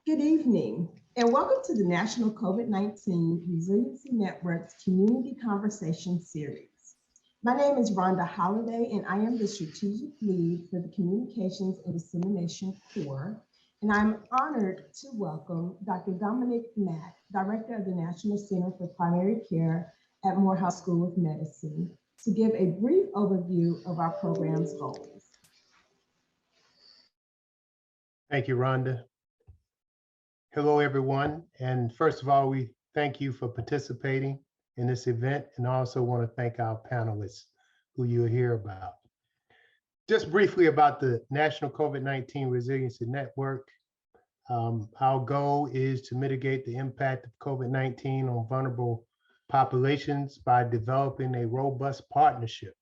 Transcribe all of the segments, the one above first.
Good evening, and welcome to the National COVID-19 Resiliency Network's Community Conversation Series. My name is Rhonda Holliday, and I am the Strategic Lead for the Communications and Dissemination Core, and I'm honored to welcome Dr. Dominic Mack, Director of the National Center for Primary Care at Morehouse School of Medicine, to give a brief overview of our program's goals. Thank you, Rhonda. Hello, everyone. And first of all, we thank you for participating in this event, and also want to thank our panelists who you'll hear about. Just briefly about the National COVID-19 Resiliency Network. Our goal is to mitigate the impact of COVID-19 on vulnerable populations by developing a robust partnership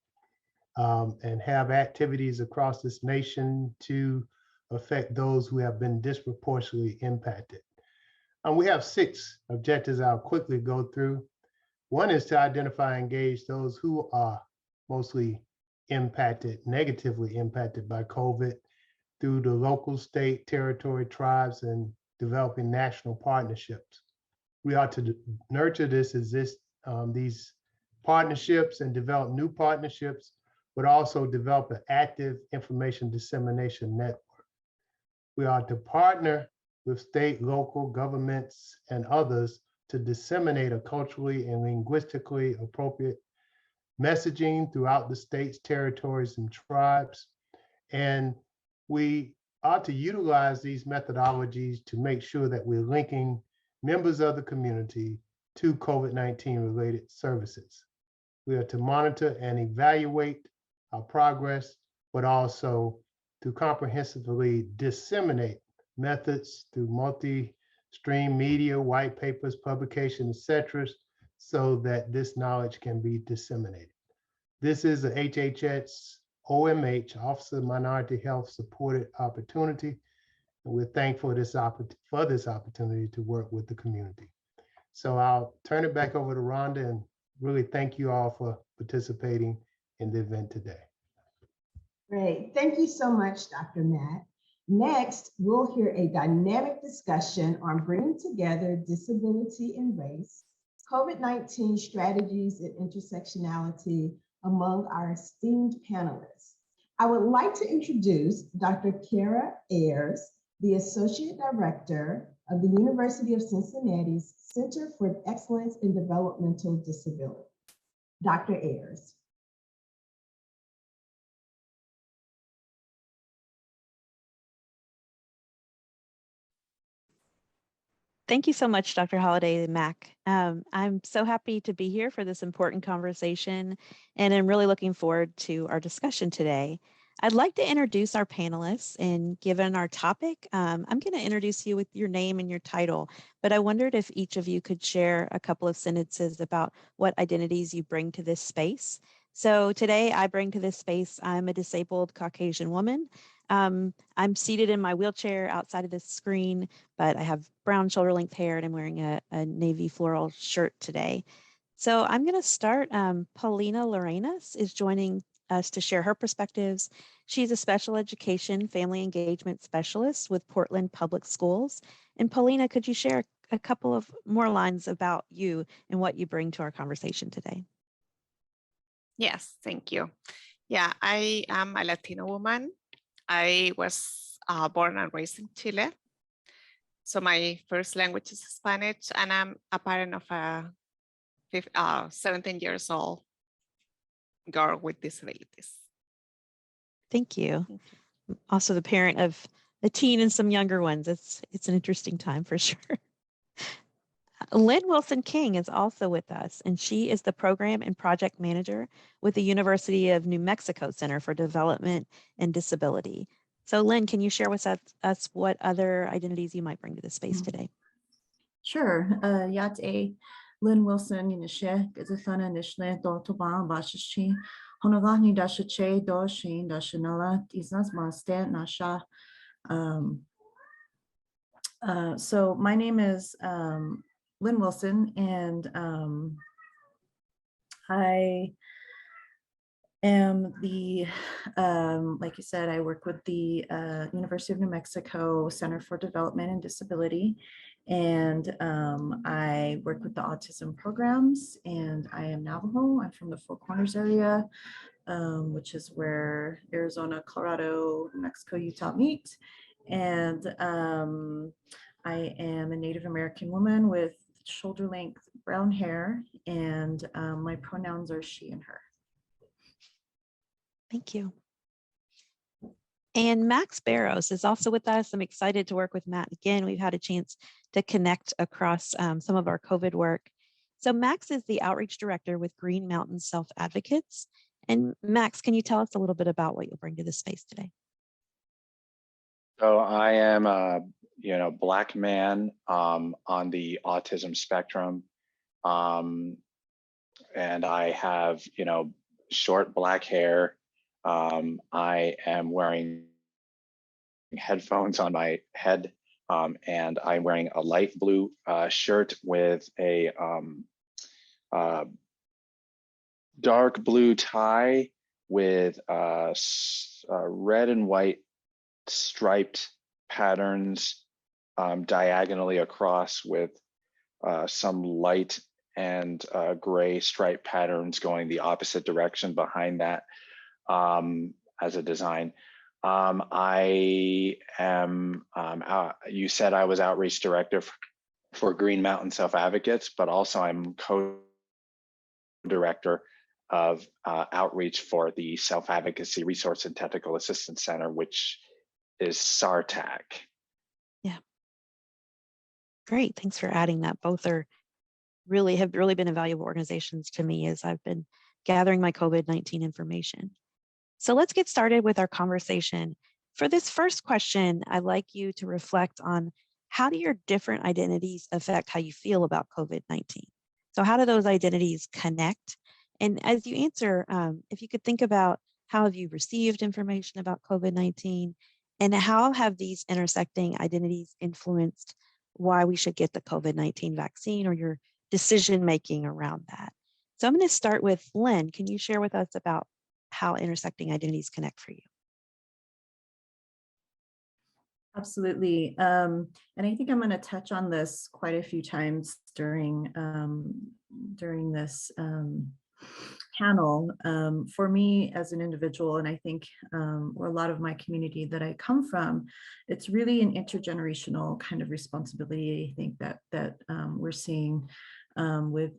and have activities across this nation to affect those who have been disproportionately impacted. And we have 6 objectives I'll quickly go through. One is to identify and engage those who are mostly negatively impacted by COVID through the local, state, territory, tribes, and developing national partnerships. We ought to nurture these partnerships and develop new partnerships, but also develop an active information dissemination network. We are to partner with state, local governments, and others to disseminate a culturally and linguistically appropriate messaging throughout the states, territories, and tribes. And we ought to utilize these methodologies to make sure that we're linking members of the community to COVID-19 related services. We are to monitor and evaluate our progress, but also to comprehensively disseminate methods through multi-stream media, white papers, publications, etc., so that this knowledge can be disseminated. This is a HHS OMH, Office of Minority Health, supported opportunity, and we're thankful for this opportunity to work with the community. So I'll turn it back over to Rhonda and really thank you all for participating in the event today. Great. Thank you so much, Dr. Matt. Next, we'll hear a dynamic discussion on bringing together disability and race, COVID-19 strategies and intersectionality among our esteemed panelists. I would like to introduce Dr. Kara Ayers, the Associate Director of the University of Cincinnati's Center for Excellence in Developmental Disability. Dr. Ayers. Thank you so much, Dr. Holliday and Mac. I'm so happy to be here for this important conversation, and I'm really looking forward to our discussion today. I'd like to introduce our panelists, and given our topic, I'm going to introduce you with your name and your title, but I wondered if each of you could share a couple of sentences about what identities you bring to this space. So today I bring to this space, I'm a disabled Caucasian woman. I'm seated in my wheelchair outside of the screen, but I have brown shoulder length hair and I'm wearing a navy floral shirt today. So I'm going to start. Paulina Lorenas is joining us to share her perspectives. She's a special education family engagement specialist with Portland Public Schools. And Paulina, could you share a couple of more lines about you and what you bring to our conversation today? Yes, thank you. Yeah, I am a Latino woman. I was born and raised in Chile. So my first language is Spanish, and I'm a parent of a 17 years old girl with disabilities. Thank you. Also the parent of a teen and some younger ones. It's an interesting time for sure. Lynn Wilson King is also with us, and she is the program and project manager with the University of New Mexico Center for Development and Disability. So Lynn, can you share with us what other identities you might bring to the space today? Sure. Yat a Lynn Wilson in the Shek is a fun initially do to ban bashishi. Honogani dashache do shin dashanala isnas maste nasha. So my name is Lynn Wilson, and I am the, like you said, I work with the University of New Mexico Center for Development and Disability. And I work with the autism programs, and I am Navajo. I'm from the Four Corners area, which is where Arizona, Colorado, New Mexico, Utah meet. And I am a Native American woman with shoulder length brown hair, and my pronouns are she and her. Thank you. And Max Barros is also with us. I'm excited to work with Matt again. We've had a chance to connect across some of our COVID work. So Max is the outreach director with Green Mountain Self Advocates. And Max, can you tell us a little bit about what you'll bring to this space today? So I am a Black man on the autism spectrum, and I have short black hair. I am wearing headphones on my head, and I'm wearing a light blue shirt with a dark blue tie with red and white striped patterns diagonally across, with some light and gray striped patterns going the opposite direction behind that as a design. I am, you said I was outreach director for Green Mountain Self Advocates, but also I'm co-director of outreach for the Self Advocacy Resource and Technical Assistance Center, which is SARTAC. Yeah. Great. Thanks for adding that. Both have really been invaluable organizations to me as I've been gathering my COVID-19 information. So let's get started with our conversation. For this first question, I'd like you to reflect on, how do your different identities affect how you feel about COVID-19? So how do those identities connect? And as you answer, if you could think about, how have you received information about COVID-19, and how have these intersecting identities influenced why we should get the COVID-19 vaccine, or your decision-making around that? So I'm going to start with Lynn. Can you share with us about how intersecting identities connect for you? Absolutely. And I think I'm going to touch on this quite a few times during this panel. For me as an individual, and I think or a lot of my community that I come from, it's really an intergenerational kind of responsibility, I think, that we're seeing with,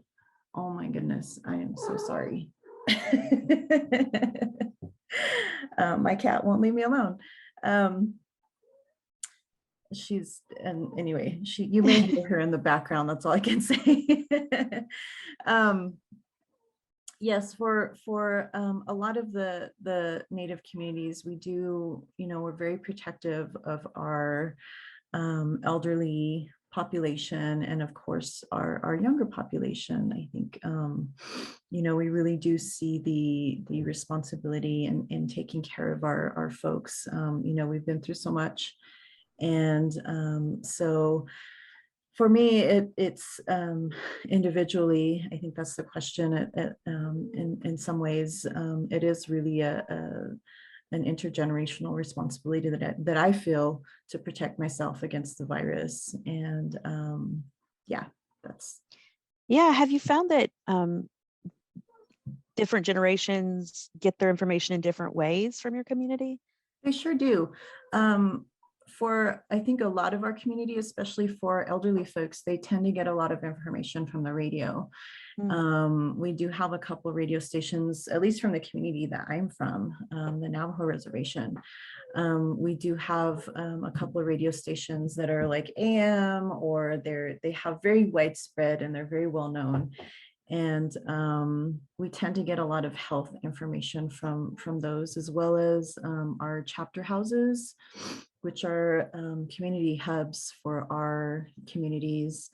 oh my goodness, I am so sorry. My cat won't leave me alone. Anyway, you may hear her in the background. That's all I can say. Yes, for a lot of the Native communities, we do, we're very protective of our elderly population, and of course our younger population. I think we really do see the responsibility in taking care of our folks. We've been through so much, and so for me, it's individually, I think that's the question. In some ways, it is really an intergenerational responsibility that I feel to protect myself against the virus. And Have you found that different generations get their information in different ways from your community? They sure do. For, I think, a lot of our community, especially for elderly folks, they tend to get a lot of information from the radio. We do have a couple of radio stations, at least from the community that I'm from, the Navajo Reservation. We do have a couple of radio stations that are like AM, or they have very widespread and they're very well known. And we tend to get a lot of health information from those, as well as our chapter houses, which are community hubs for our communities.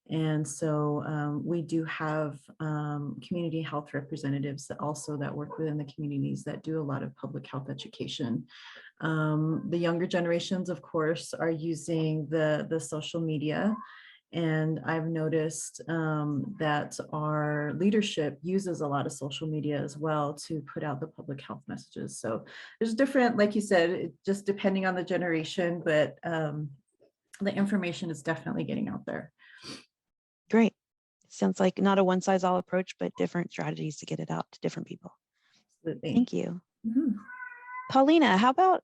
And so we do have community health representatives that work within the communities that do a lot of public health education. The younger generations, of course, are using the social media. And I've noticed that our leadership uses a lot of social media as well to put out the public health messages. So there's different, like you said, just depending on the generation, but the information is definitely getting out there. Great. Sounds like not a one-size-all approach, but different strategies to get it out to different people. Absolutely. Thank you. Mhm. Paulina, how about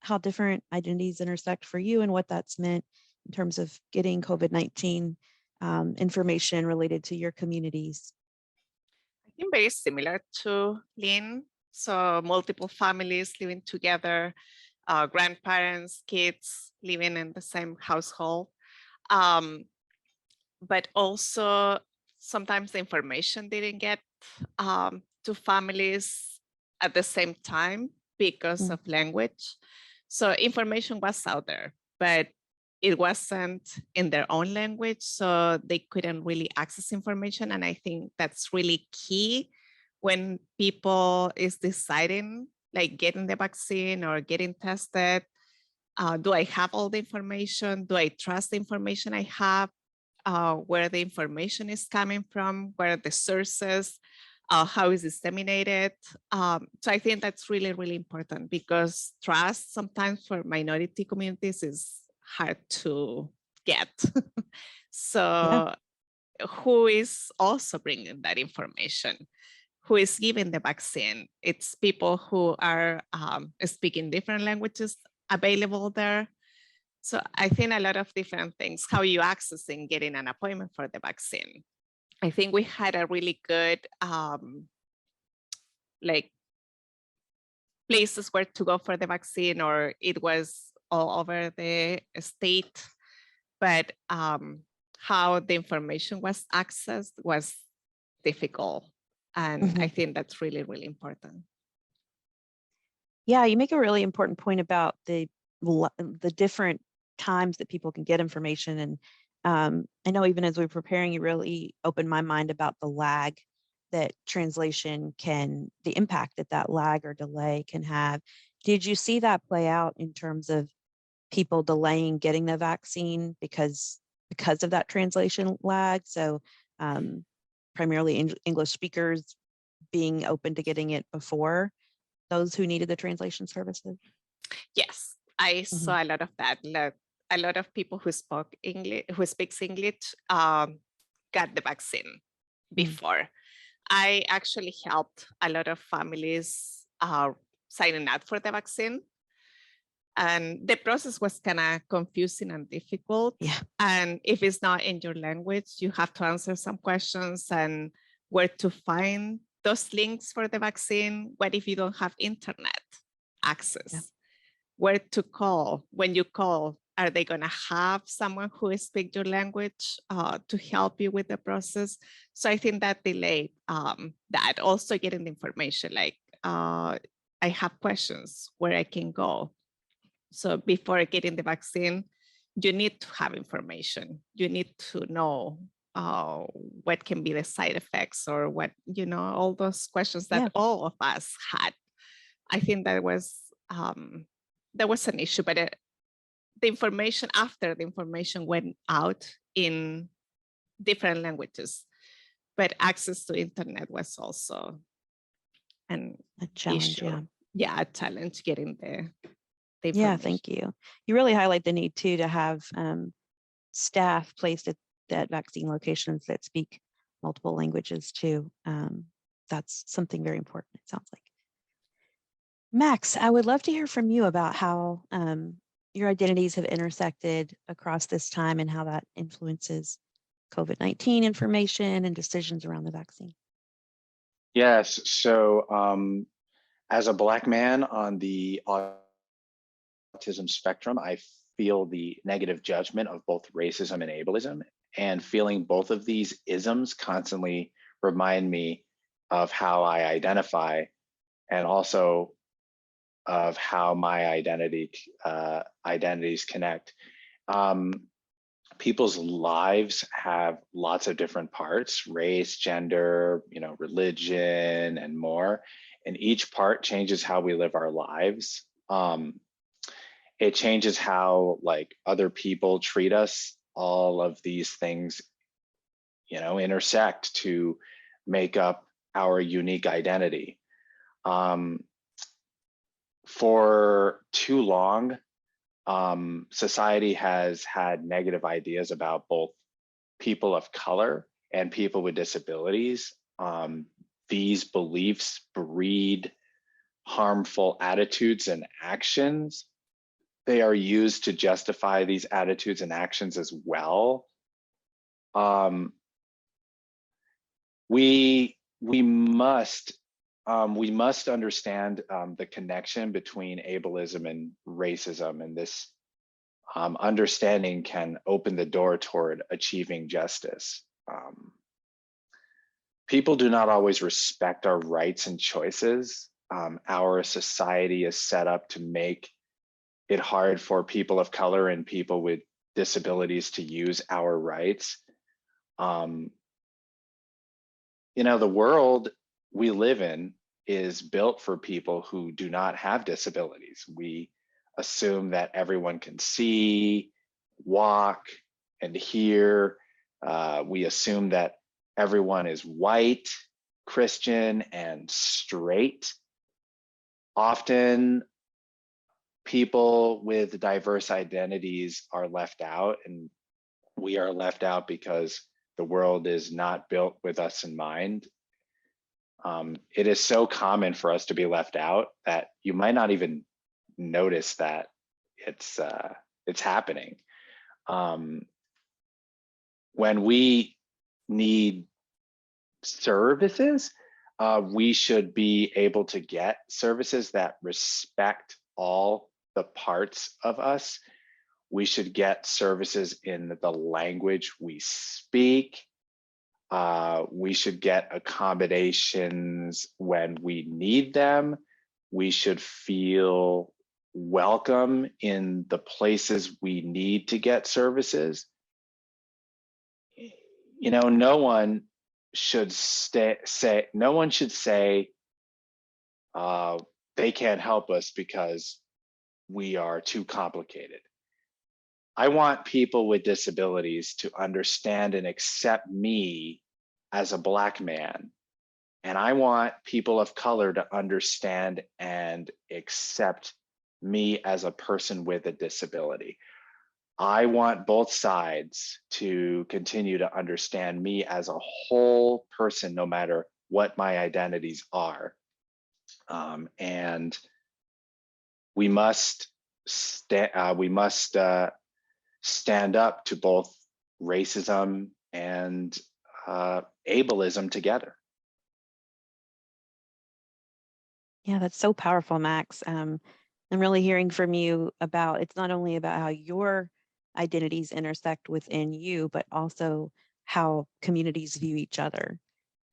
how different identities intersect for you and what that's meant in terms of getting COVID-19 information related to your communities? I think very similar to Lynn. So multiple families living together, grandparents, kids living in the same household. But also sometimes the information didn't get to families at the same time because of language. So information was out there, but it wasn't in their own language, so they couldn't really access information. And I think that's really key when people is deciding, like getting the vaccine or getting tested. Do I have all the information? Do I trust the information I have? Where the information is coming from, where are the sources, how is disseminated. So I think that's really, really important because trust sometimes for minority communities is hard to get. So who is also bringing that information? Who is giving the vaccine? It's people who are speaking different languages available there. So I think a lot of different things, how you accessing getting an appointment for the vaccine. I think we had a really good like places where to go for the vaccine, or it was all over the state, but how the information was accessed was difficult. And I think that's really, really important. Yeah, you make a really important point about the different times that people can get information. And I know even as we were preparing, you really opened my mind about the lag that translation can, the impact that that lag or delay can have. Did you see that play out in terms of people delaying getting the vaccine because of that translation lag? So primarily English speakers being open to getting it before those who needed the translation services? Yes, I saw a lot of that. A lot of people who spoke English, who speaks English, got the vaccine before. I actually helped a lot of families signing up for the vaccine. And the process was kind of confusing and difficult. Yeah. And if it's not in your language, you have to answer some questions and where to find those links for the vaccine. What if you don't have internet access? Yeah. Where to call? When you call, are they going to have someone who speaks your language to help you with the process? So I think that delayed that. Also getting the information, like I have questions where I can go. So before getting the vaccine, you need to have information. You need to know what can be the side effects or what, all those questions that all of us had. I think that was an issue, but the information after the information went out in different languages, but access to internet was also a challenge. issue. Yeah, a challenge getting the yeah, thank you. You really highlight the need too to have staff placed at vaccine locations that speak multiple languages too. That's something very important, it sounds like. Max, I would love to hear from you about how your identities have intersected across this time and how that influences COVID-19 information and decisions around the vaccine. Yes, so as a Black man on the autism spectrum, I feel the negative judgment of both racism and ableism, and feeling both of these isms constantly remind me of how I identify and also of how my identities connect. People's lives have lots of different parts: race, gender, religion, and more. And each part changes how we live our lives. It changes how other people treat us all of these things, you know, intersect to make up our unique identity. For too long, society has had negative ideas about both people of color and people with disabilities. These beliefs breed harmful attitudes and actions. They are used to justify these attitudes and actions as well. We must understand the connection between ableism and racism, and this understanding can open the door toward achieving justice. People do not always respect our rights and choices. Our society is set up to make it hard for people of color and people with disabilities to use our rights. You know, the world we live in is built for people who do not have disabilities. We assume that everyone can see, walk, and hear. We assume that everyone is white, Christian, and straight. Often, people with diverse identities are left out, and we are left out because the world is not built with us in mind. It is so common for us to be left out that you might not even notice that it's happening. When we need services, we should be able to get services that respect all the parts of us. We should get services in the language we speak. We should get accommodations when we need them. We should feel welcome in the places we need to get services. You know, no one should say they can't help us because we are too complicated. I want people with disabilities to understand and accept me as a Black man. And I want people of color to understand and accept me as a person with a disability. I want both sides to continue to understand me as a whole person, no matter what my identities are. And we must stand up to both racism and ableism together. Yeah, that's so powerful, Max. I'm really hearing from you about, it's not only about how your identities intersect within you, but also how communities view each other.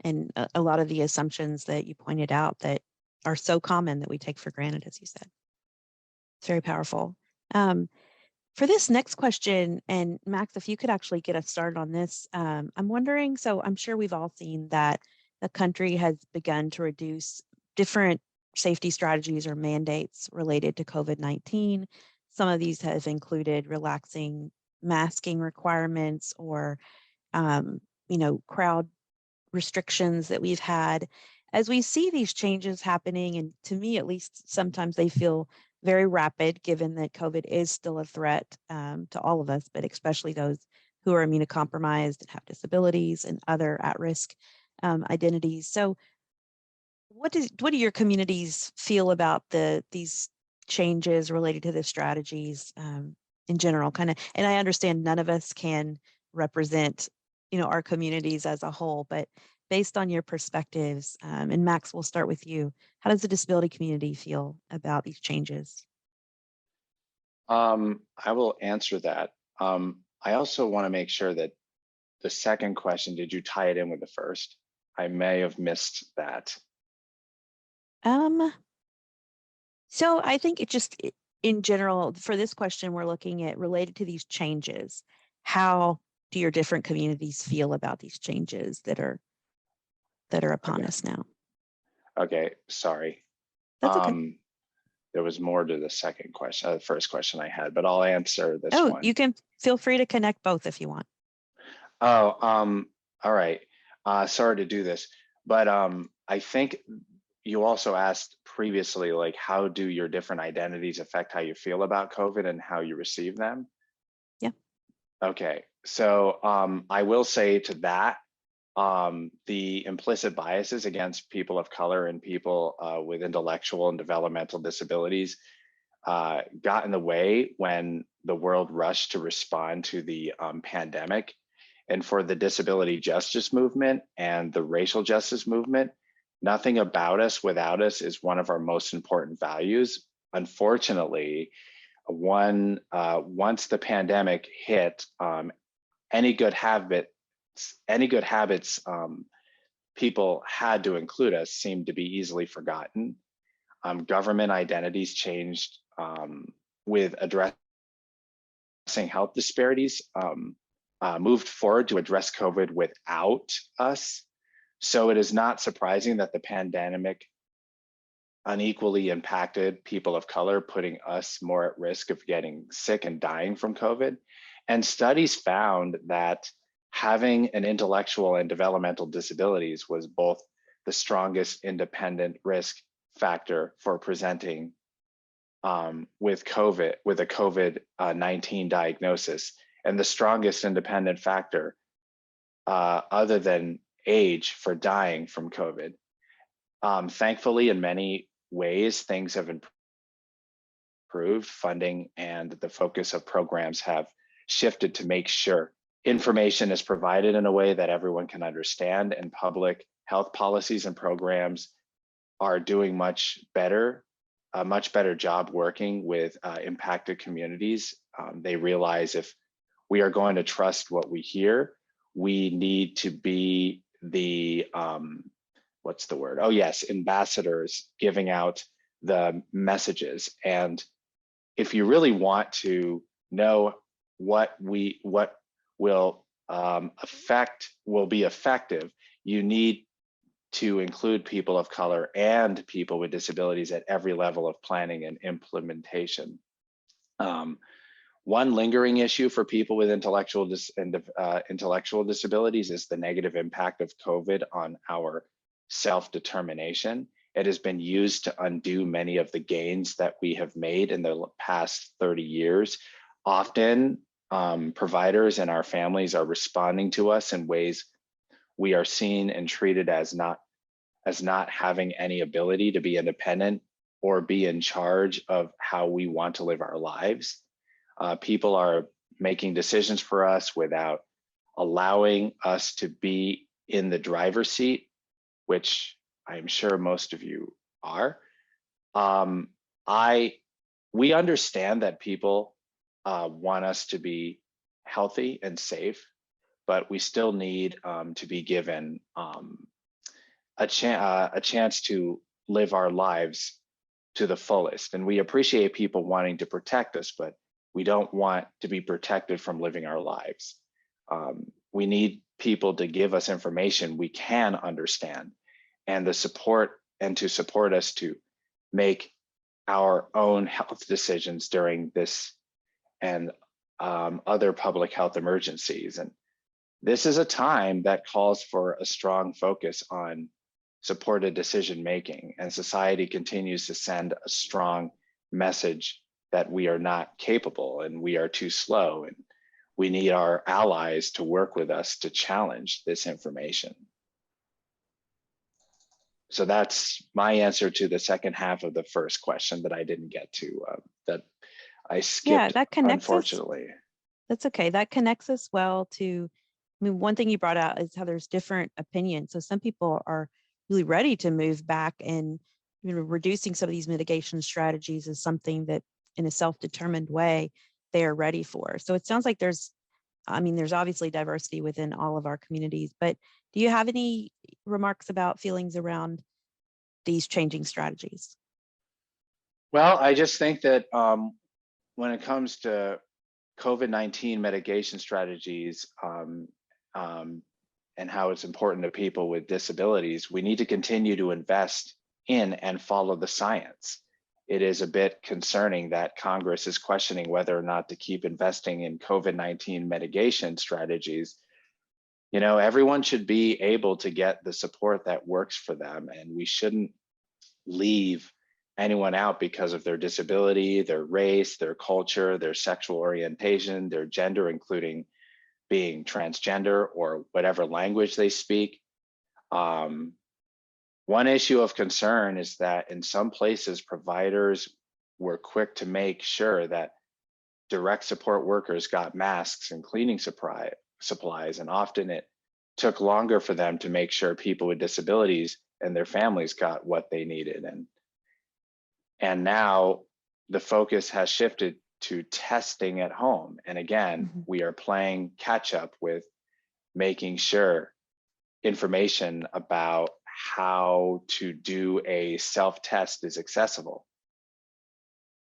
And a lot of the assumptions that you pointed out that are so common that we take for granted, as you said. It's very powerful. For this next question, and Max, if you could actually get us started on this, I'm wondering, so I'm sure we've all seen that the country has begun to reduce different safety strategies or mandates related to COVID-19. Some of these have included relaxing masking requirements or, crowd restrictions that we've had. As we see these changes happening, and to me at least, sometimes they feel very rapid, given that COVID is still a threat to all of us, but especially those who are immunocompromised and have disabilities and other at-risk identities. So what do your communities feel about these changes related to the strategies in general? And I understand none of us can represent, our communities as a whole, but based on your perspectives, and Max, we'll start with you. How does the disability community feel about these changes? I will answer that. I also want to make sure that the second question, did you tie it in with the first? I may have missed that. So I think in general, for this question, we're looking at related to these changes. How do your different communities feel about these changes that are upon us now? Okay, sorry. That's okay. there was more to the second question, the first question I had, but I'll answer this Oh, one. you can feel free to connect both if you want. Oh, all right. Sorry to do this, but I think you also asked previously, like, how do your different identities affect how you feel about COVID and how you receive them? Yeah. Okay, so I will say to that, the implicit biases against people of color and people with intellectual and developmental disabilities got in the way when the world rushed to respond to the pandemic. And for the disability justice movement and the racial justice movement, nothing about us without us is one of our most important values. Unfortunately, once the pandemic hit, any good habits people had to include us seemed to be easily forgotten. Government identities changed with addressing health disparities, moved forward to address COVID without us. So it is not surprising that the pandemic unequally impacted people of color, putting us more at risk of getting sick and dying from COVID. And studies found that having an intellectual and developmental disabilities was both the strongest independent risk factor for presenting with a COVID-19 diagnosis, and the strongest independent factor other than age for dying from COVID. Thankfully, in many ways, things have improved. Funding and the focus of programs have shifted to make sure information is provided in a way that everyone can understand, and public health policies and programs are doing a much better job working with impacted communities. They realize if we are going to trust what we hear, we need to be the, what's the word? Oh yes, ambassadors giving out the messages. And if you really want to know what will be effective, you need to include people of color and people with disabilities at every level of planning and implementation. One lingering issue for people with intellectual disabilities is the negative impact of COVID on our self-determination. It has been used to undo many of the gains that we have made in the past 30 years. Often, providers and our families are responding to us in ways we are seen and treated as not having any ability to be independent or be in charge of how we want to live our lives. People are making decisions for us without allowing us to be in the driver's seat, which I'm sure most of you are. We understand that people want us to be healthy and safe, but we still need to be given a chance to live our lives to the fullest. And we appreciate people wanting to protect us, but we don't want to be protected from living our lives. We need people to give us information we can understand, and to support us to make our own health decisions during this and other public health emergencies. And this is a time that calls for a strong focus on supported decision making, and society continues to send a strong message that we are not capable and we are too slow, and we need our allies to work with us to challenge this information. So that's my answer to the second half of the first question that I didn't get to, that I skipped, Yeah, that connects unfortunately. That's okay. That connects us well to, I mean, one thing you brought out is how there's different opinions. So some people are really ready to move back, and reducing some of these mitigation strategies is something that in a self-determined way they are ready for. So it sounds like there's obviously diversity within all of our communities, but do you have any remarks about feelings around these changing strategies? Well, I just think that when it comes to COVID-19 mitigation strategies and how it's important to people with disabilities, we need to continue to invest in and follow the science. it is a bit concerning that Congress is questioning whether or not to keep investing in COVID-19 mitigation strategies. You know, everyone should be able to get the support that works for them, and we shouldn't leave anyone out because of their disability, their race, their culture, their sexual orientation, their gender, including being transgender or whatever language they speak. One issue of concern is that in some places, providers were quick to make sure that direct support workers got masks and cleaning supplies, and often it took longer for them to make sure people with disabilities and their families got what they needed. And now the focus has shifted to testing at home. And again, we are playing catch up with making sure information about how to do a self-test is accessible.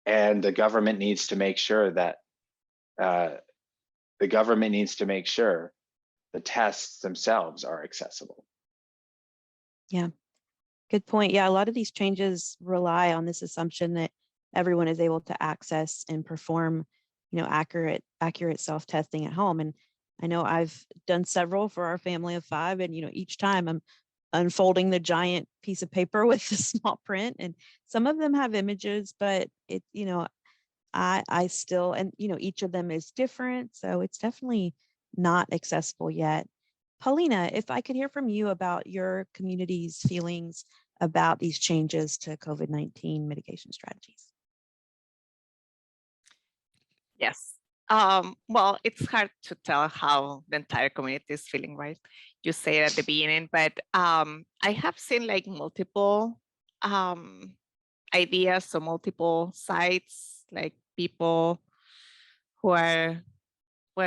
And the government needs to make sure that the tests themselves are accessible. Yeah, good point. Yeah, a lot of these changes rely on this assumption that everyone is able to access and perform, accurate self-testing at home. And I know I've done several for our family of 5, and each time I'm unfolding the giant piece of paper with the small print, and some of them have images, but I still, and each of them is different, so it's definitely not accessible yet. Paulina, if I could hear from you about your community's feelings about these changes to COVID-19 mitigation strategies. Yes. Well, it's hard to tell how the entire community is feeling, right? You say it at the beginning, but I have seen like multiple ideas, so multiple sites, like people who were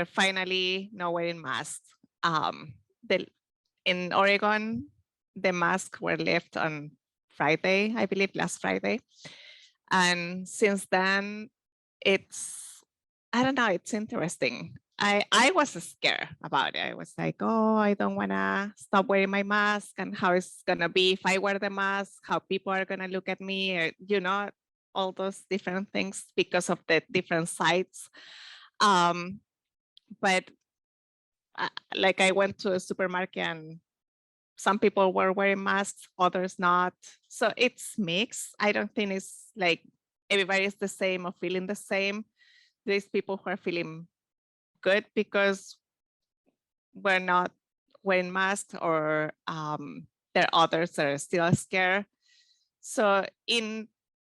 finally not wearing masks. In Oregon, the masks were left on Friday, I believe, last Friday. And since then, I don't know, it's interesting. I was scared about it. I was like, oh, I don't wanna stop wearing my mask, and how it's gonna be if I wear the mask, how people are gonna look at me, or, all those different things because of the different sites. But like I went to a supermarket and some people were wearing masks, others not. So it's mixed. I don't think it's like everybody is the same or feeling the same. There's people who are feeling good because we're not wearing masks, or there are others that are still scared. So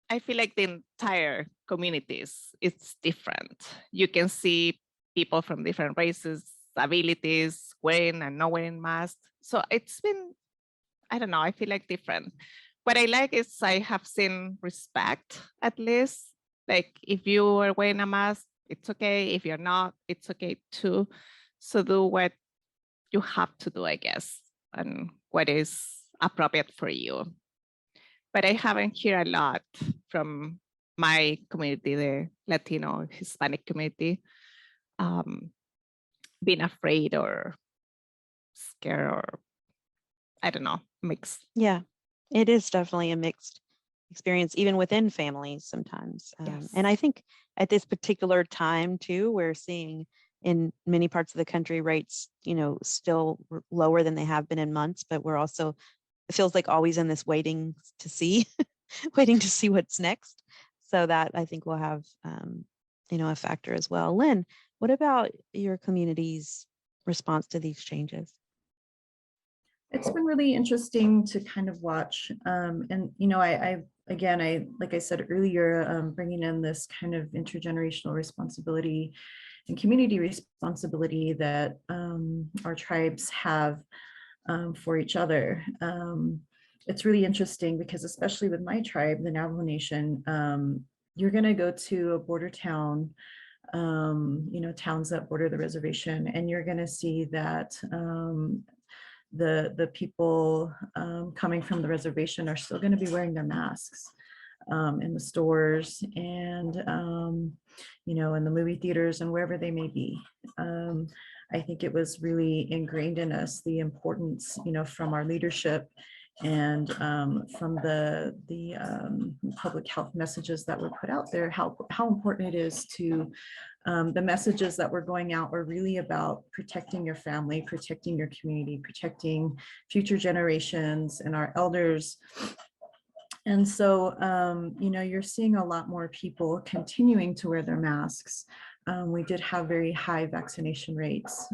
I feel like the entire communities, it's different. You can see people from different races, abilities, wearing and not wearing masks. So it's been, I don't know, I feel like different. What I like is I have seen respect, at least. Like if you are wearing a mask, it's okay. If you're not, it's okay too. So do what you have to do, I guess, and what is appropriate for you. But I haven't heard a lot from my community, the Latino, Hispanic community, being afraid or scared, or I don't know, mixed. Yeah, it is definitely a mixed experience, even within families sometimes. Yes. And I think at this particular time too, we're seeing in many parts of the country rates, still lower than they have been in months, but we're also, it feels like always in this waiting to see, waiting to see what's next. So that I think will have, a factor as well. Lynn, what about your community's response to these changes? It's been really interesting to kind of watch. And, I like I said earlier, bringing in this kind of intergenerational responsibility and community responsibility that our tribes have for each other. It's really interesting because especially with my tribe, the Navajo Nation, you're going to go to a border town, towns that border the reservation, and you're going to see that the people coming from the reservation are still going to be wearing their masks in the stores and in the movie theaters and wherever they may be. I think it was really ingrained in us, the importance, from our leadership And from the public health messages that were put out there, how important it is to the messages that were going out are really about protecting your family, protecting your community, protecting future generations and our elders. And so, you know, you're seeing a lot more people continuing to wear their masks. We did have very high vaccination rates.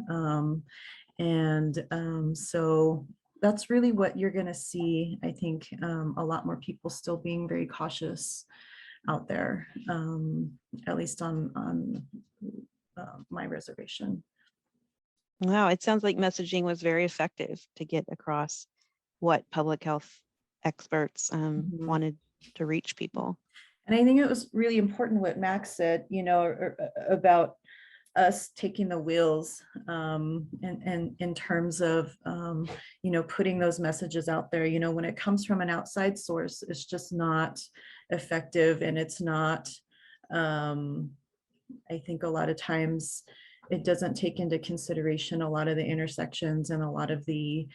So that's really what you're going to see. I think a lot more people still being very cautious out there, at least on my reservation. Wow, it sounds like messaging was very effective to get across what public health experts wanted to reach people. And I think it was really important what Max said, you know, about us taking the wheels and in terms of, you know, putting those messages out there. You know, when it comes from an outside source, it's just not effective, and it's not, I think a lot of times it doesn't take into consideration a lot of the intersections and a lot of the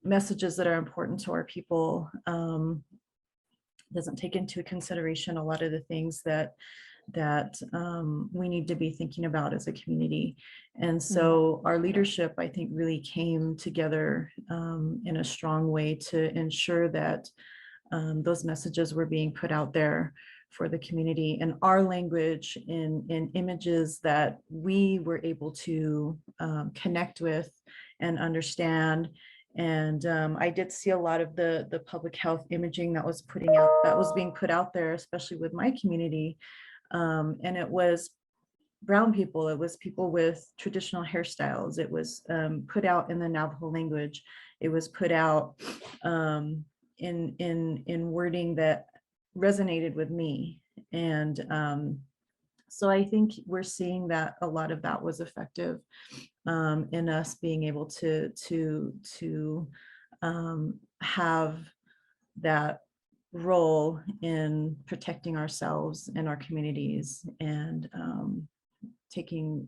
messages that are important to our people. Doesn't take into consideration a lot of the things that we need to be thinking about as a community. And so our leadership, I think, really came together in a strong way to ensure that those messages were being put out there for the community, and our language in images that we were able to connect with and understand. And I did see a lot of the public health imaging that was being put out there, especially with my community. And it was brown people, it was people with traditional hairstyles, it was put out in the Navajo language, it was put out in wording that resonated with me. And so I think we're seeing that a lot of that was effective in us being able to have that role in protecting ourselves and our communities, and taking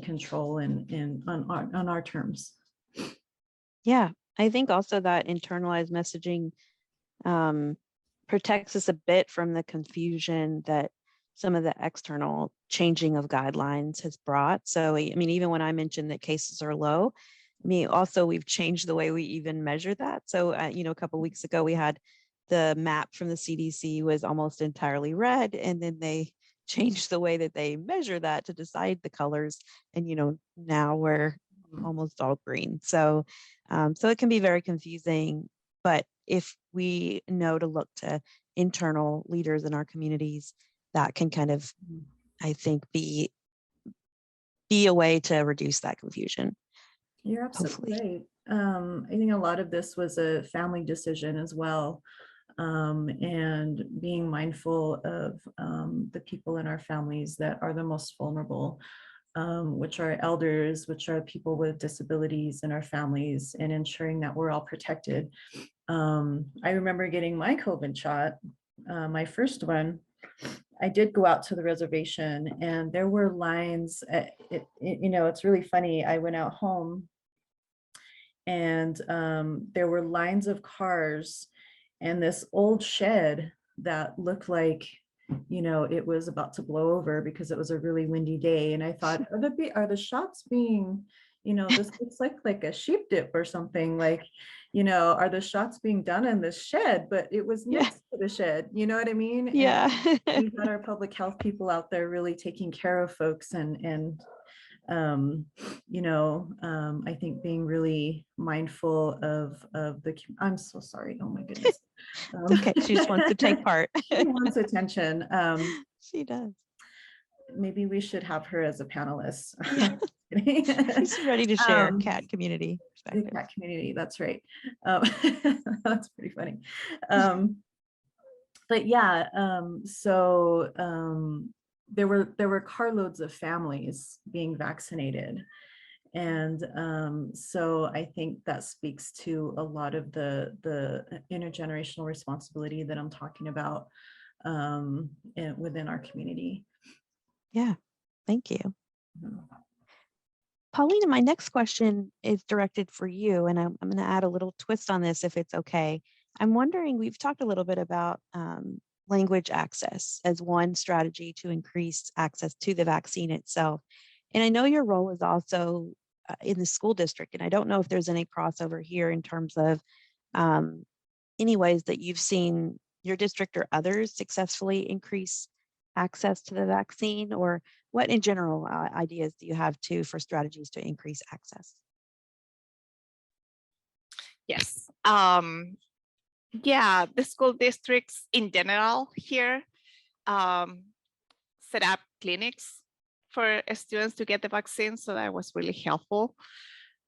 control and on our terms. Yeah, I think also that internalized messaging protects us a bit from the confusion that some of the external changing of guidelines has brought. So, I mean, even when I mentioned that cases are low, also we've changed the way we even measure that. So, you know, a couple of weeks ago, we had the map from the CDC was almost entirely red, and then they changed the way that they measure that to decide the colors. And, you know, now we're almost all green. So, so it can be very confusing, but if we know to look to internal leaders in our communities, that can kind of, I think, be a way to reduce that confusion. You're absolutely right. I think a lot of this was a family decision as well. And being mindful of the people in our families that are the most vulnerable, which are elders, which are people with disabilities in our families, and ensuring that we're all protected. I remember getting my COVID shot, my first one. I did go out to the reservation, and there were lines. You know, it's really funny. I went out home, and there were lines of cars, and this old shed that looked like, you know, it was about to blow over because it was a really windy day. And I thought, are the shots being, you know, this looks like a sheep dip or something, like, you know, are the shots being done in this shed? But it was next to the shed, you know what I mean? Yeah. And we've got our public health people out there really taking care of folks, and you know, I think being really mindful of the, I'm so sorry, oh my goodness. Okay, she just wants to take part. She wants attention. She does. Maybe we should have her as a panelist. Yeah. She's ready to share cat community The perspective. cat community, that's right. That's pretty funny. But yeah, so there were carloads of families being vaccinated. And so I think that speaks to a lot of the intergenerational responsibility that I'm talking about within our community. Yeah, thank you. Paulina, my next question is directed for you, and I'm going to add a little twist on this if it's okay. I'm wondering, we've talked a little bit about language access as one strategy to increase access to the vaccine itself. And I know your role is also in the school district, and I don't know if there's any crossover here in terms of any ways that you've seen your district or others successfully increase access to the vaccine, or what in general ideas do you have too for strategies to increase access? Yes. Yeah, the school districts in general here set up clinics for students to get the vaccine, so that was really helpful.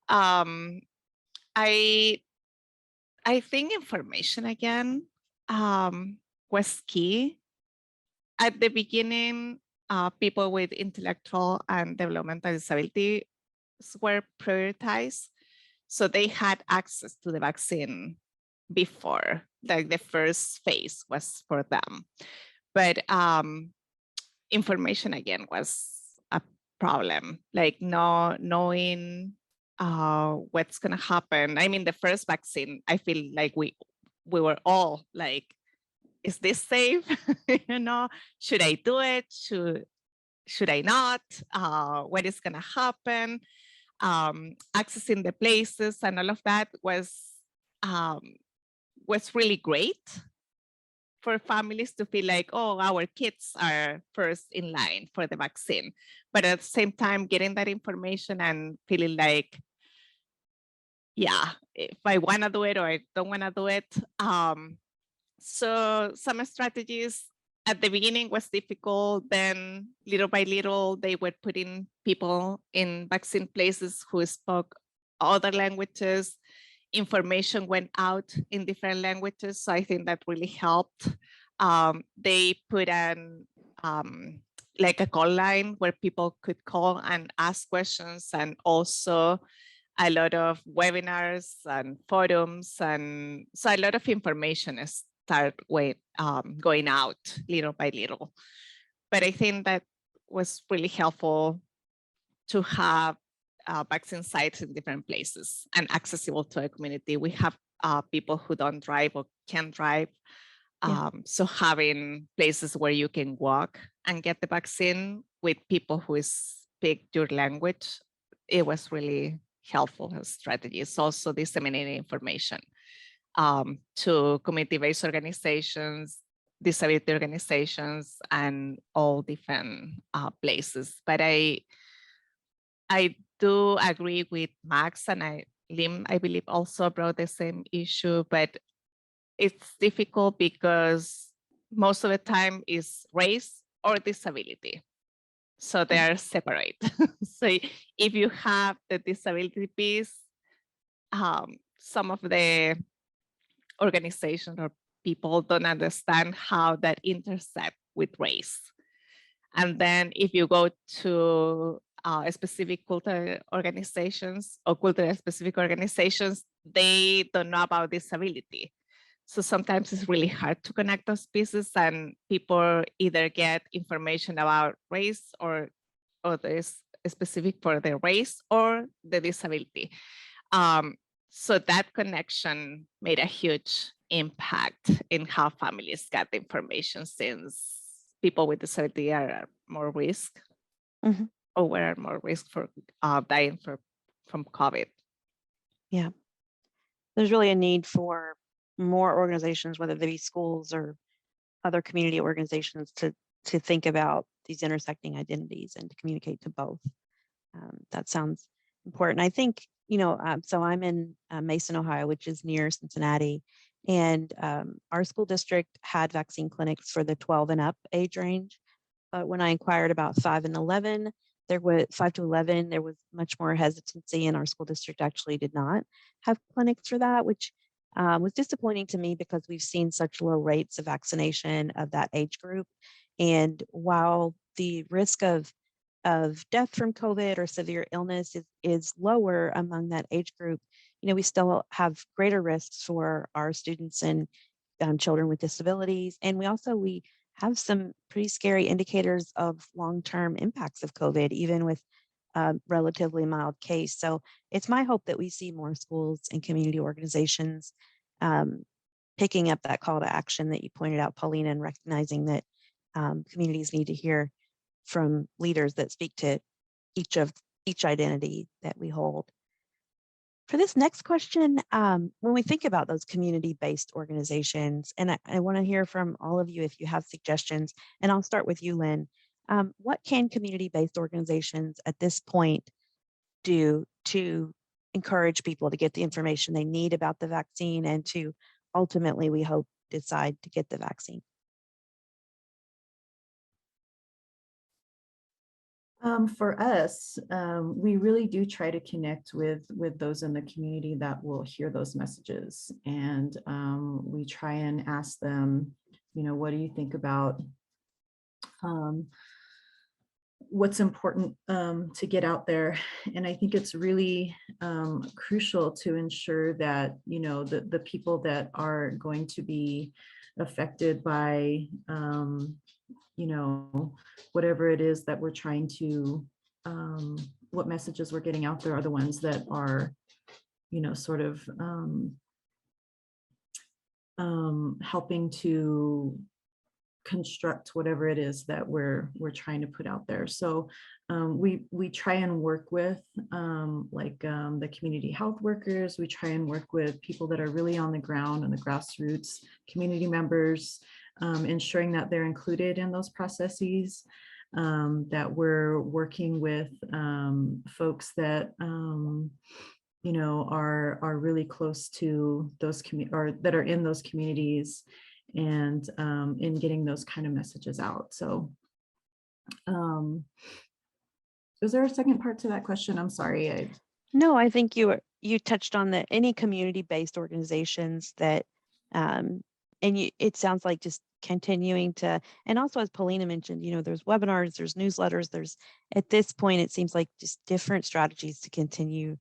I think information again was key. At the beginning, people with intellectual and developmental disabilities were prioritized, so they had access to the vaccine before, like the first phase was for them. But information again was a problem, like knowing what's gonna happen. I mean, the first vaccine, I feel like we were all like, is this safe? You know, should I do it? Should I not? What is gonna happen? Accessing the places and all of that was really great for families to feel like, oh, our kids are first in line for the vaccine. But at the same time, getting that information and feeling like, yeah, if I want to do it or I don't want to do it. So some strategies at the beginning was difficult. Then little by little, they were putting people in vaccine places who spoke other languages. Information went out in different languages. So I think that really helped. They put an like a call line where people could call and ask questions, and also a lot of webinars and forums, and so a lot of information start going out little by little. But I think that was really helpful to have vaccine sites in different places and accessible to a community. We have people who don't drive or can't drive. So having places where you can walk and get the vaccine with people who speak your language, it was really helpful strategies. Also disseminating information to community-based organizations, disability organizations, and all different places. But I do agree with Max, and Lim, I believe, also brought the same issue, but it's difficult because most of the time is race or disability. So they are separate. So if you have the disability piece, some of the organizations or people don't understand how that intersect with race. And then if you go to specific cultural organizations or cultural specific organizations, they don't know about disability. So sometimes it's really hard to connect those pieces, and people either get information about race or this specific for the race or the disability. So that connection made a huge impact in how families got the information, since people with disability are more risk or were more risk for dying from COVID. Yeah, there's really a need for more organizations, whether they be schools or other community organizations, to think about these intersecting identities and to communicate to both. That sounds important. I think, so I'm in Mason, Ohio, which is near Cincinnati, and our school district had vaccine clinics for the 12 and up age range. But when I inquired about 5 to 11, there was much more hesitancy, and our school district actually did not have clinics for that, which was disappointing to me because we've seen such low rates of vaccination of that age group. And while the risk of death from COVID or severe illness is lower among that age group, we still have greater risks for our students and children with disabilities. And we have some pretty scary indicators of long-term impacts of COVID, even with a relatively mild case. So it's my hope that we see more schools and community organizations picking up that call to action that you pointed out, Paulina, and recognizing that communities need to hear from leaders that speak to each identity that we hold. For this next question, when we think about those community-based organizations, and I want to hear from all of you if you have suggestions, and I'll start with you, Lynn. What can community-based organizations at this point do to encourage people to get the information they need about the vaccine and to ultimately, we hope, decide to get the vaccine? For us, we really do try to connect with those in the community that will hear those messages. And we try and ask them, you know, what do you think about what's important to get out there? And I think it's really crucial to ensure that, you know, the people that are going to be affected by you know, whatever it is that we're trying to, what messages we're getting out there are the ones that are, you know, sort of helping to construct whatever it is that we're trying to put out there. So we try and work with the community health workers. We try and work with people that are really on the ground and the grassroots, community members, ensuring that they're included in those processes, that we're working with folks that you know are really close to those or that are in those communities, and in getting those kind of messages out. So is there a second part to that question? I'm sorry. No, I think you touched on that. Any community-based organizations that it sounds like just continuing to, and also as Paulina mentioned, you know, there's webinars, there's newsletters, there's, at this point, it seems like just different strategies to continue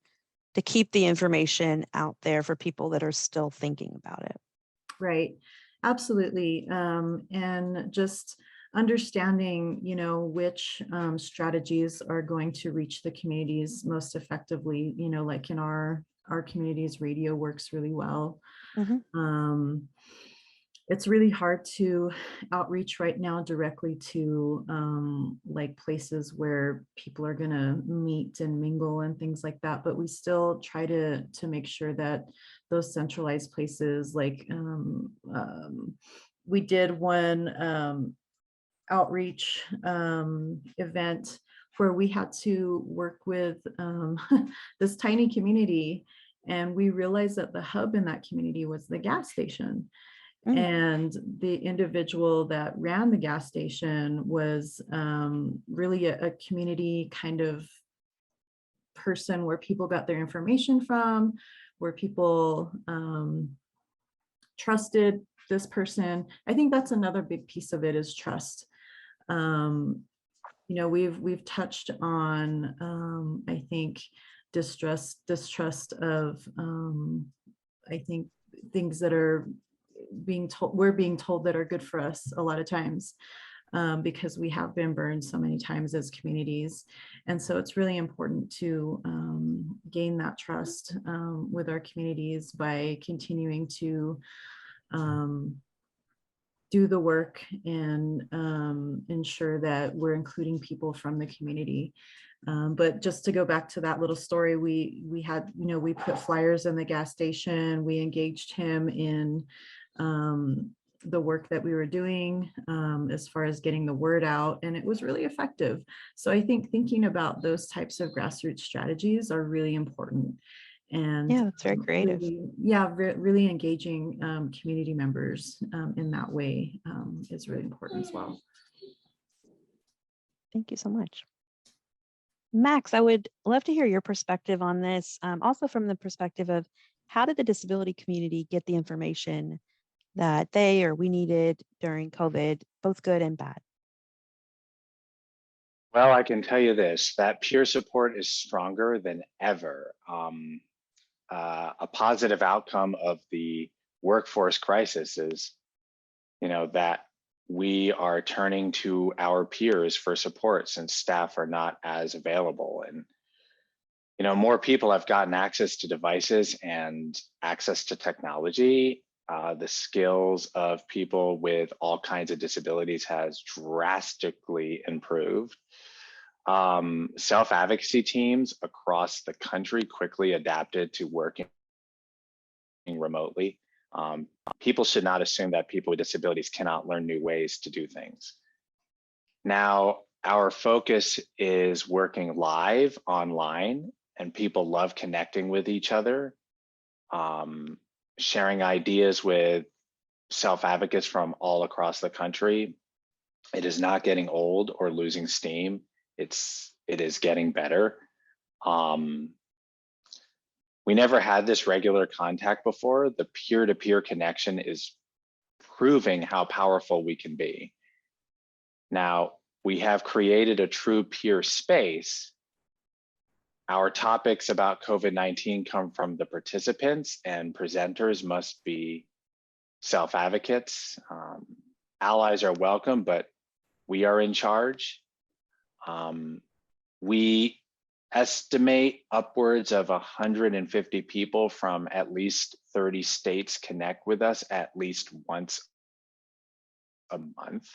to keep the information out there for people that are still thinking about it. Right, absolutely. And just understanding, you know, which strategies are going to reach the communities most effectively, you know, like in our communities, radio works really well. Mm-hmm. It's really hard to outreach right now directly to like places where people are going to meet and mingle and things like that. But we still try to make sure that those centralized places, like we did one outreach event where we had to work with this tiny community, and we realized that the hub in that community was the gas station. And the individual that ran the gas station was really a community kind of person where people got their information from, where people trusted this person. I think that's another big piece of it, is trust. You know, we've touched on I think distrust of I think things that are we're being told that are good for us a lot of times, because we have been burned so many times as communities. And so it's really important to gain that trust with our communities by continuing to do the work and ensure that we're including people from the community. But just to go back to that little story, we had, you know, we put flyers in the gas station. We engaged him in the work that we were doing as far as getting the word out, and it was really effective. So I think thinking about those types of grassroots strategies are really important. And yeah, it's very creative. Really engaging community members in that way is really important as well. Thank you so much. Max, I would love to hear your perspective on this, also from the perspective of how did the disability community get the information that they or we needed during COVID, both good and bad? Well, I can tell you this, that peer support is stronger than ever. A positive outcome of the workforce crisis is, you know, that we are turning to our peers for support since staff are not as available. And more people have gotten access to devices and access to technology. The skills of people with all kinds of disabilities has drastically improved. Self-advocacy teams across the country quickly adapted to working remotely. People should not assume that people with disabilities cannot learn new ways to do things. Now, our focus is working live online, and people love connecting with each other, sharing ideas with self-advocates from all across the country. It is not getting old or losing steam. It is getting better. We never had this regular contact before. The peer-to-peer connection is proving how powerful we can be. Now, we have created a true peer space. Our topics about COVID-19 come from the participants, and presenters must be self-advocates. Allies are welcome, but we are in charge. We estimate upwards of 150 people from at least 30 states connect with us at least once a month.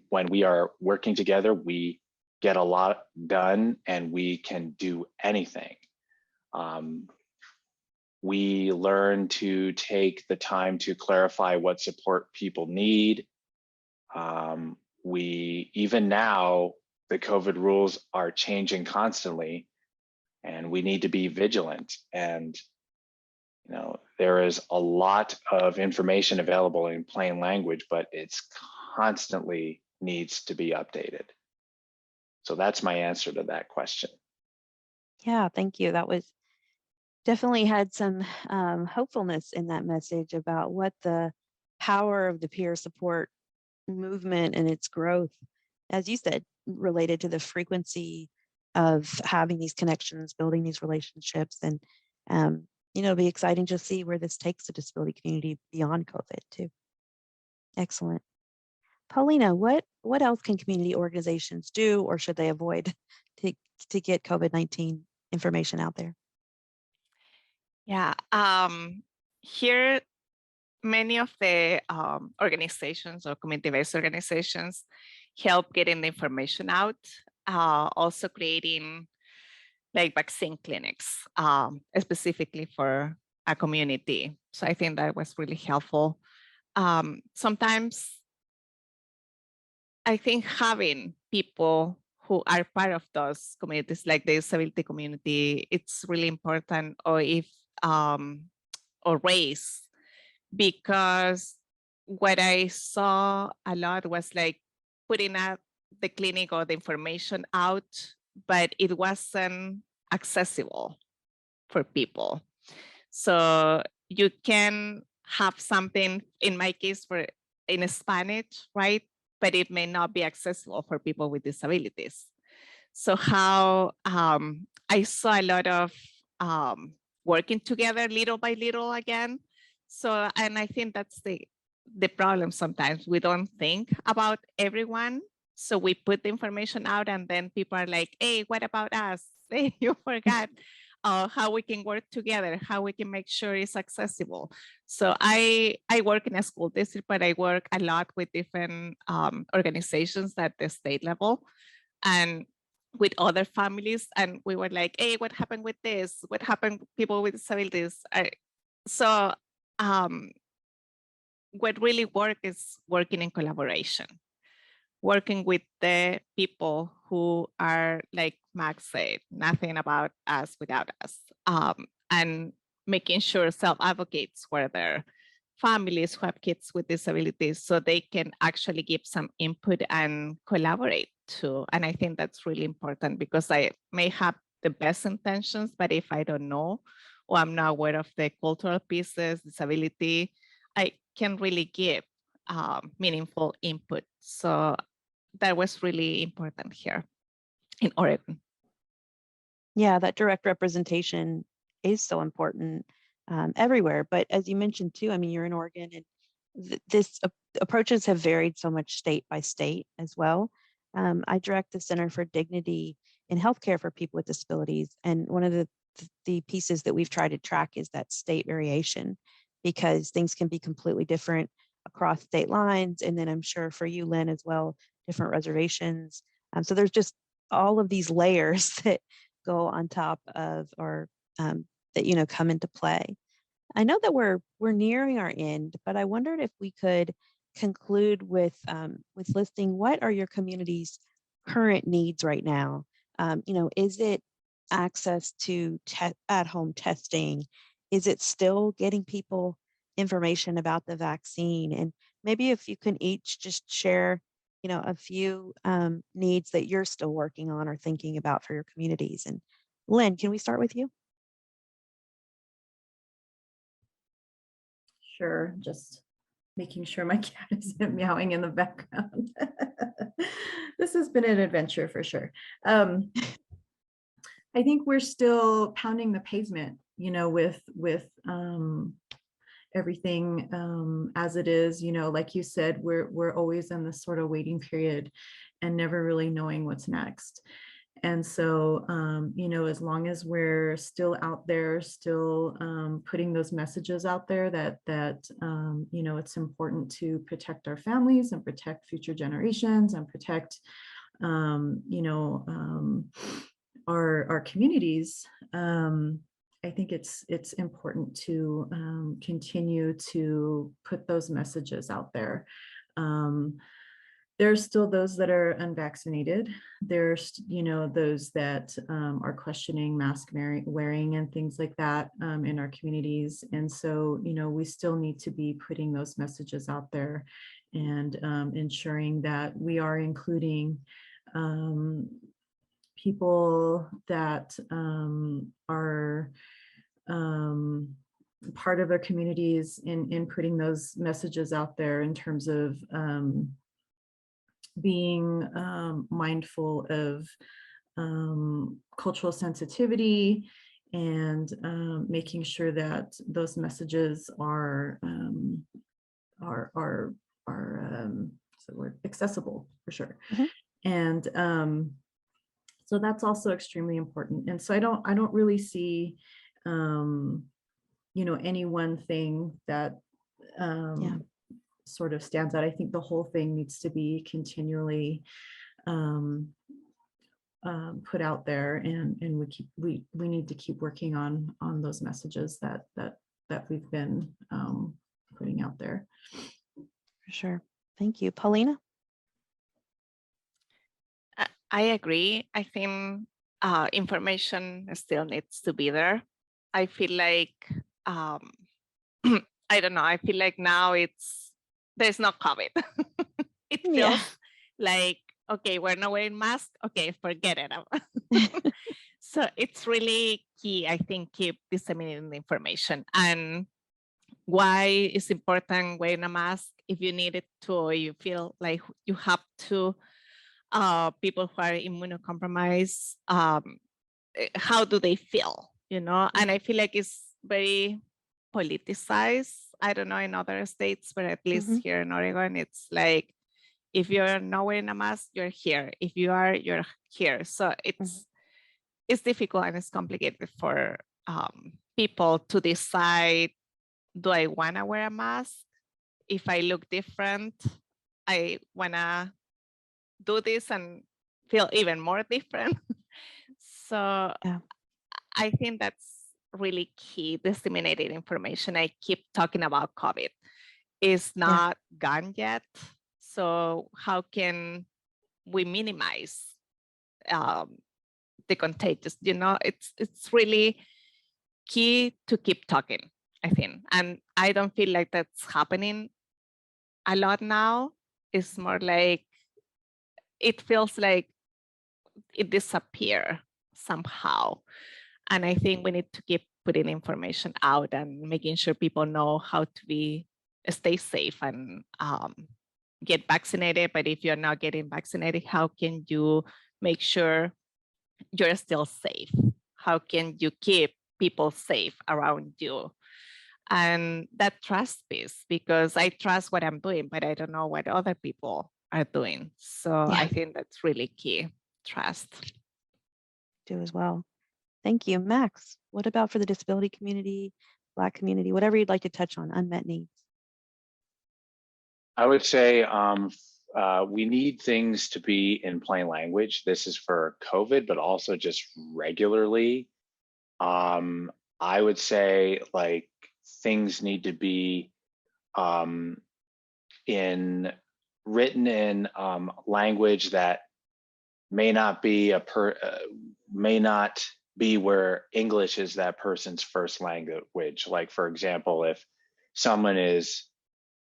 When we are working together, we get a lot done and we can do anything. We learn to take the time to clarify what support people need. Even now, the COVID rules are changing constantly, and we need to be vigilant. And there is a lot of information available in plain language, but it's constantly needs to be updated. So that's my answer to that question. Yeah, thank you. That was definitely had some hopefulness in that message about what the power of the peer support movement and its growth, as you said, related to the frequency of having these connections, building these relationships, and be exciting to see where this takes the disability community beyond COVID too. Excellent. Paulina, what else can community organizations do, or should they avoid to get COVID-19 information out there? Yeah, here, many of the organizations or community-based organizations help getting the information out, also creating like vaccine clinics, specifically for a community. So I think that was really helpful. Sometimes I think having people who are part of those communities, like the disability community, it's really important, or race, because what I saw a lot was like putting out the clinic or the information out, but it wasn't accessible for people. So you can have something, in my case, in Spanish, right? But it may not be accessible for people with disabilities. So how I saw a lot of working together little by little again. So, and I think that's the problem sometimes. We don't think about everyone. So we put the information out and then people are like, hey, what about us? Hey, you forgot how we can work together, how we can make sure it's accessible. So I work in a school district, but I work a lot with different organizations at the state level and with other families. And we were like, hey, what happened with this? What happened with people with disabilities? What really works is working in collaboration, working with the people who are, like Max said, nothing about us without us, and making sure self-advocates were there, families who have kids with disabilities, so they can actually give some input and collaborate too. And I think that's really important, because I may have the best intentions, but if I don't know, or I'm not aware of the cultural pieces, disability, I can really give meaningful input. So that was really important here in Oregon. Yeah, that direct representation is so important everywhere. But as you mentioned too, I mean, you're in Oregon, and this approaches have varied so much state by state as well. I direct the Center for Dignity in Healthcare for People with Disabilities. And one of the pieces that we've tried to track is that state variation, because things can be completely different across state lines. And then I'm sure for you, Lynn, as well, different reservations. So there's just all of these layers that go on top of, or that, you know, come into play. I know that we're nearing our end, but I wondered if we could conclude with listing what are your community's current needs right now. You know, is it access to at-home testing? Is it still getting people information about the vaccine? And maybe if you can each just share, you know, a few needs that you're still working on or thinking about for your communities. And Lynn, can we start with you? Sure, just making sure my cat isn't meowing in the background. This has been an adventure for sure. I think we're still pounding the pavement, you know, with everything as it is, you know, like you said, we're always in this sort of waiting period and never really knowing what's next. And so, you know, as long as we're still out there, still putting those messages out there that you know, it's important to protect our families and protect future generations and protect, you know, our communities. I think it's important to continue to put those messages out there. There's still those that are unvaccinated. There's, you know, those that are questioning mask wearing and things like that in our communities. And so, you know, we still need to be putting those messages out there and ensuring that we are including people that are part of their communities in putting those messages out there in terms of being mindful of cultural sensitivity and making sure that those messages are accessible for sure. Mm-hmm. And so that's also extremely important. And so I don't really see you know, any one thing that sort of stands out. I think the whole thing needs to be continually put out there, and we need to keep working on those messages that we've been putting out there. For sure. Thank you. Paulina? I agree. I think information still needs to be there. I feel like, I don't know, I feel like now there's no COVID. It feels like, okay, we're not wearing masks. Okay, forget it. So it's really key, I think, keep disseminating the information. And why it's important wearing a mask if you need it to, or you feel like you have to. People who are immunocompromised, how do they feel, you know? And I feel like it's very politicized. I don't know in other states, but at least here in Oregon, it's like, if you're not wearing a mask, you're here. If you are, you're here. So it's difficult and it's complicated for people to decide, do I wanna wear a mask? If I look different, I wanna do this and feel even more different. So I think that's really key, disseminated information. I keep talking about COVID. It's not gone yet. So how can we minimize the contagious? You know, it's really key to keep talking, I think. And I don't feel like that's happening a lot now. It's more like, it feels like it disappeared somehow. And I think we need to keep putting information out and making sure people know how to stay safe and get vaccinated. But if you're not getting vaccinated, how can you make sure you're still safe? How can you keep people safe around you? And that trust piece, because I trust what I'm doing, but I don't know what other people are doing. So Yeah. I think that's really key, trust. Do as well. Thank you. Max, what about for the disability community, Black community, whatever you'd like to touch on, unmet needs? I would say we need things to be in plain language. This is for COVID, but also just regularly. I would say like things need to be written in language that may not be where English is that person's first language. Like, for example, if someone is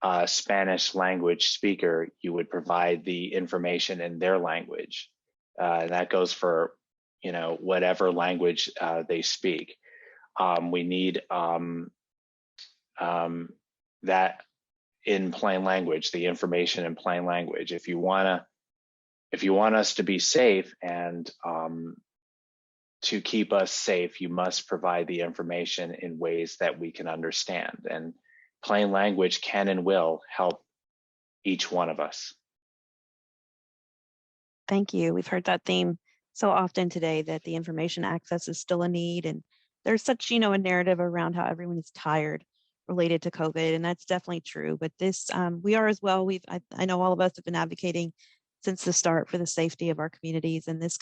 a Spanish language speaker, you would provide the information in their language. That goes for, you know, whatever language they speak. We need that in plain language, the information in plain language. If you want us to be safe and to keep us safe, you must provide the information in ways that we can understand. And plain language can and will help each one of us. Thank you. We've heard that theme so often today, that the information access is still a need. And there's such, a narrative around how everyone is tired related to COVID, and that's definitely true. But this, we are as well. I know all of us have been advocating since the start for the safety of our communities, and this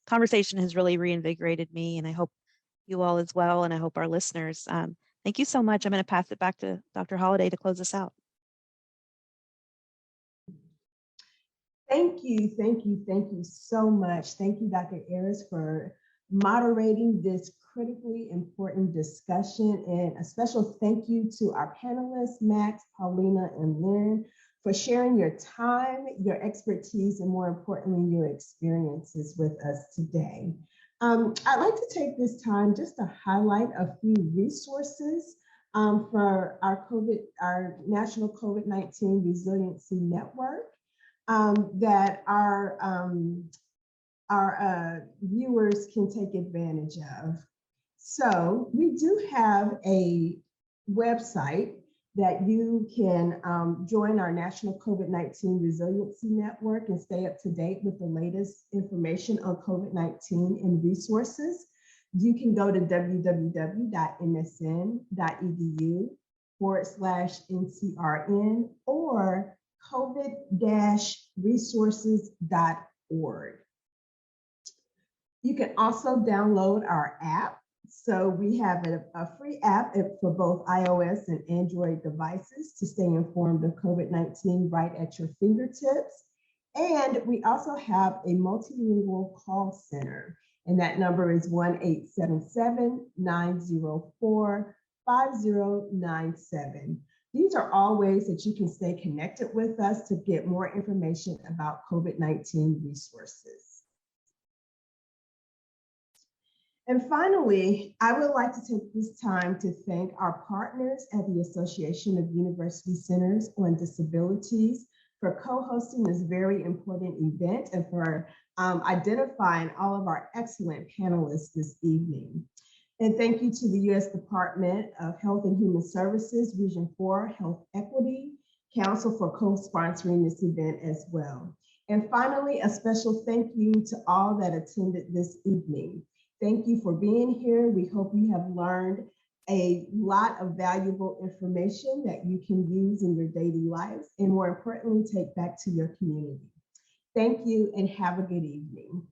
conversation has really reinvigorated me, and I hope you all as well, and I hope our listeners. Thank you so much. I'm going to pass it back to Dr. Holliday to close us out. Thank you so much. Thank you, Dr. Ayers, for moderating this critically important discussion. And a special thank you to our panelists, Max, Paulina, and Lynn, for sharing your time, your expertise, and more importantly, your experiences with us today. I'd like to take this time just to highlight a few resources for our National COVID-19 Resiliency Network that our viewers can take advantage of. So we do have a website that you can join our National COVID-19 Resiliency Network and stay up to date with the latest information on COVID-19 and resources. You can go to www.msn.edu/NCRN or covid-resources.org. You can also download our app. So we have a free app for both iOS and Android devices to stay informed of COVID-19 right at your fingertips. And we also have a multilingual call center, and that number is 1-877-904-5097. These are all ways that you can stay connected with us to get more information about COVID-19 resources. And finally, I would like to take this time to thank our partners at the Association of University Centers on Disabilities for co-hosting this very important event and for identifying all of our excellent panelists this evening. And thank you to the U.S. Department of Health and Human Services, Region 4 Health Equity Council for co-sponsoring this event as well. And finally, a special thank you to all that attended this evening. Thank you for being here. We hope you have learned a lot of valuable information that you can use in your daily lives and more importantly, take back to your community. Thank you and have a good evening.